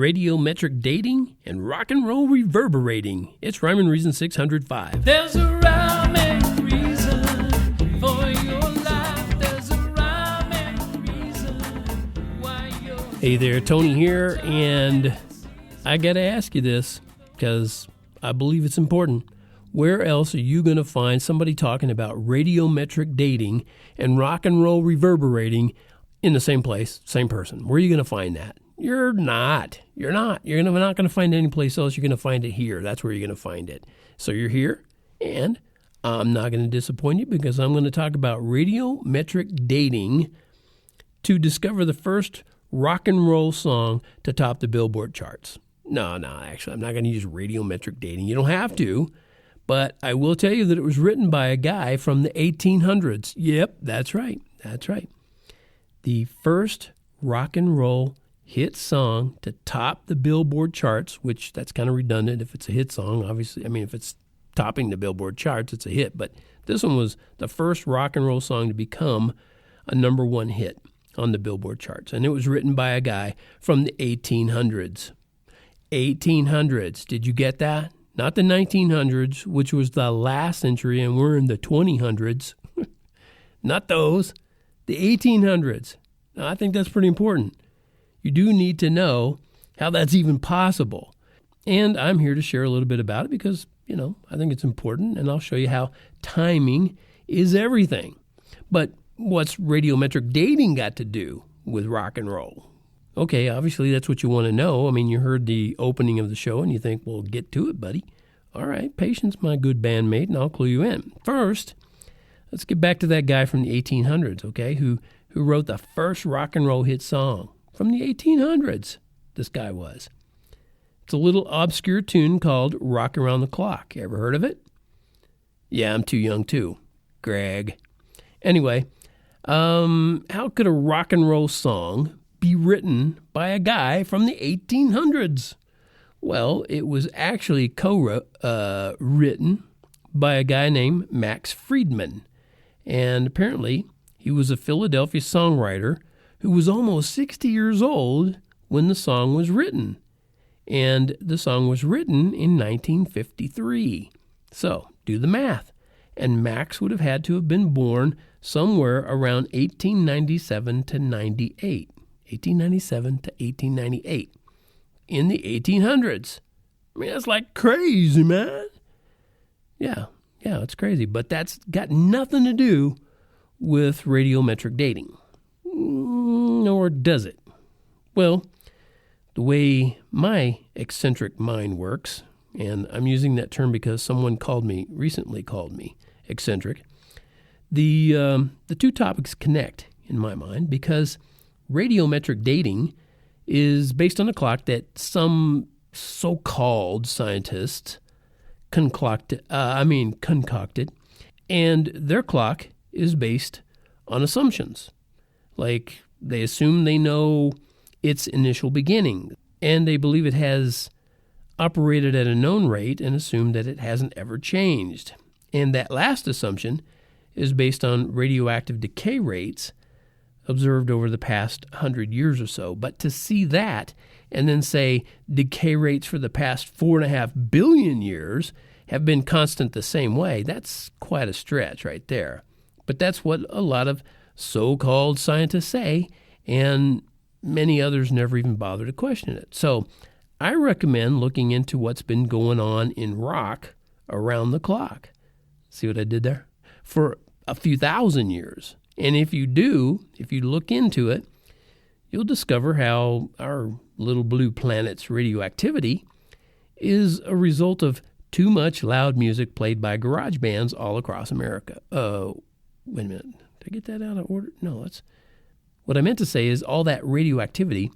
Radiometric dating and rock and roll reverberating. It's Rhyme and Reason 605. There's a rhyme and reason for your life. There's a rhyme and reason why you're... Hey there, Tony here, and I gotta ask you this because I believe it's important. Where else are you going to find somebody talking about radiometric dating and rock and roll reverberating in the same place, same person? Where are you going to find that? You're not. You're not going to find it anyplace else. You're going to find it here. That's where you're going to find it. So you're here, and I'm not going to disappoint you because I'm going to talk about radiometric dating to discover the first rock and roll song to top the Billboard charts. No, actually, I'm not going to use radiometric dating. You don't have to. But I will tell you that it was written by a guy from the 1800s. Yep, that's right. The first rock and roll hit song to top the Billboard charts, which that's kind of redundant if it's a hit song. Obviously, I mean, if it's topping the Billboard charts, it's a hit. But this one was the first rock and roll song to become a number one hit on the Billboard charts. And it was written by a guy from the 1800s. 1800s. Did you get that? Not the 1900s, which was the last century, and we're in the 2000s. Not those. The 1800s. Now, I think that's pretty important. You do need to know how that's even possible. And I'm here to share a little bit about it because, I think it's important, and I'll show you how timing is everything. But what's radiometric dating got to do with rock and roll? Okay, obviously that's what you want to know. I mean, you heard the opening of the show and you think, well, get to it, buddy. All right, patience, my good bandmate, and I'll clue you in. First, let's get back to that guy from the 1800s, okay, who wrote the first rock and roll hit song from the 1800s, this guy was. It's a little obscure tune called Rock Around the Clock. You ever heard of it? Yeah, I'm too young too, Greg. Anyway, how could a rock and roll song be written by a guy from the 1800s? Well, it was actually co-written by a guy named Max Friedman. And apparently, he was a Philadelphia songwriter who was almost 60 years old when the song was written. And the song was written in 1953. So, do the math. And Max would have had to have been born somewhere around 1897 to 98. 1897 to 1898 in the 1800s. I mean, that's like crazy, man. Yeah, it's crazy. But that's got nothing to do with radiometric dating. Or does it? Well, the way my eccentric mind works, and I'm using that term because someone recently called me eccentric, the two topics connect in my mind because radiometric dating is based on a clock that some so-called scientists concocted, and their clock is based on assumptions. Like, they assume they know its initial beginning, and they believe it has operated at a known rate and assume that it hasn't ever changed. And that last assumption is based on radioactive decay rates observed over the past 100 years or so. But to see that and then say decay rates for the past 4.5 billion years have been constant the same way, that's quite a stretch right there. But that's what a lot of so-called scientists say, and many others never even bother to question it. So I recommend looking into what's been going on in rock around the clock. See what I did there? For a few thousand years. And if you look into it, you'll discover how our little blue planet's radioactivity is a result of too much loud music played by garage bands all across America. Wait a minute. Did I get that out of order? No, what I meant to say is all that radioactivity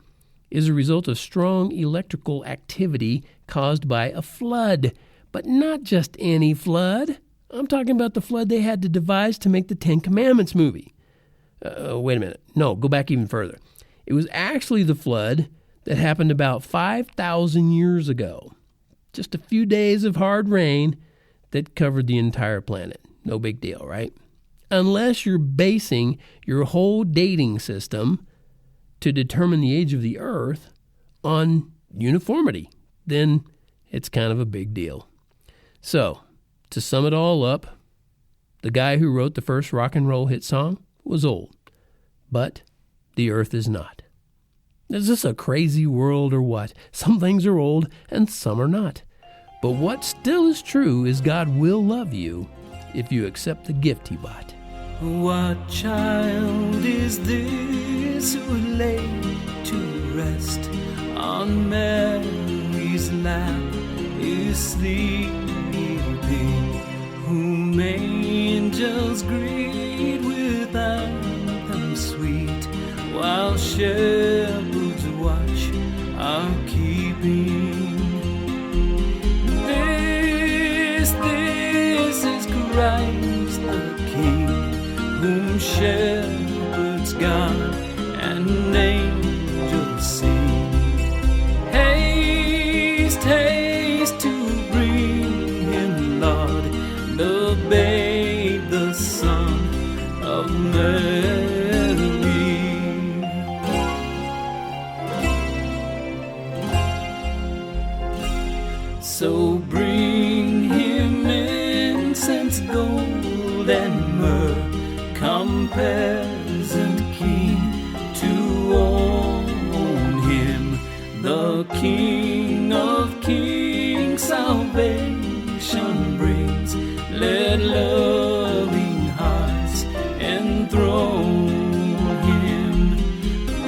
is a result of strong electrical activity caused by a flood. But not just any flood. I'm talking about the flood they had to devise to make the Ten Commandments movie. Wait a minute. No, go back even further. It was actually the flood that happened about 5,000 years ago. Just a few days of hard rain that covered the entire planet. No big deal, right? Unless you're basing your whole dating system to determine the age of the Earth on uniformity, then it's kind of a big deal. So, to sum it all up, the guy who wrote the first rock and roll hit song was old, but the earth is not. Is this a crazy world or what? Some things are old and some are not. But what still is true is God will love you if you accept the gift he bought. What child is this who lay to rest on Mary's lap is sleeping, whom angels greet with anthem sweet, while shepherds watch are keeping? This is Christ the King, whom shepherds guard and angels sing. Haste, haste to bring him, Lord, the babe, the Son of Mary. So bring him incense, gold, and myrrh, come peasant king, to own him, the King of kings, salvation brings. Let loving hearts enthrone him.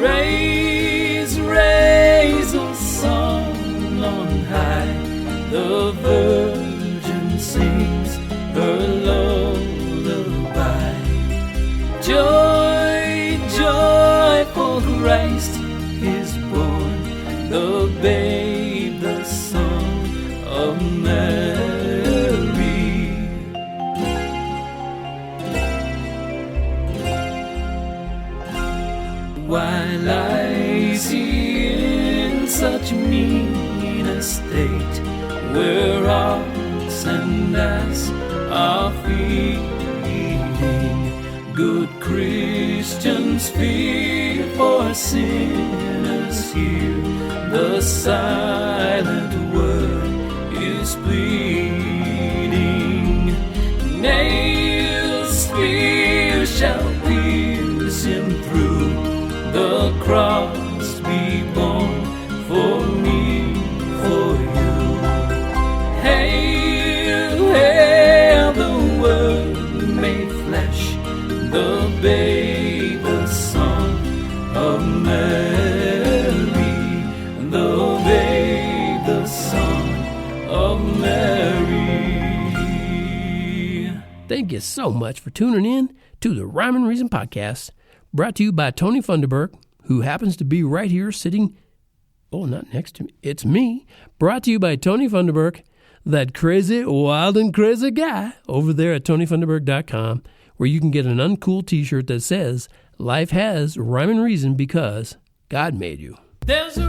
Raise, raise a song on high, the Virgin sings her lullaby. Joy, joy, for Christ is born, the babe, the Son of Mary. Why lies he in such mean estate, where ox and ass are feeding? Good Christians fear, for sinners hear, the silent word is pleading. Nails, spears shall pierce him through, the cross be borne for me, for you. Hail, hail, the Word made flesh, the babe, the Son of Mary, the babe, the Son of Mary. Thank you so much for tuning in to the Rhyme and Reason podcast, brought to you by Tony Funderburk, who happens to be right here sitting, not next to me, it's me, brought to you by Tony Funderburk, that crazy, wild and crazy guy over there at TonyFunderburk.com, where you can get an uncool t-shirt that says, life has rhyme and reason because God made you. There's a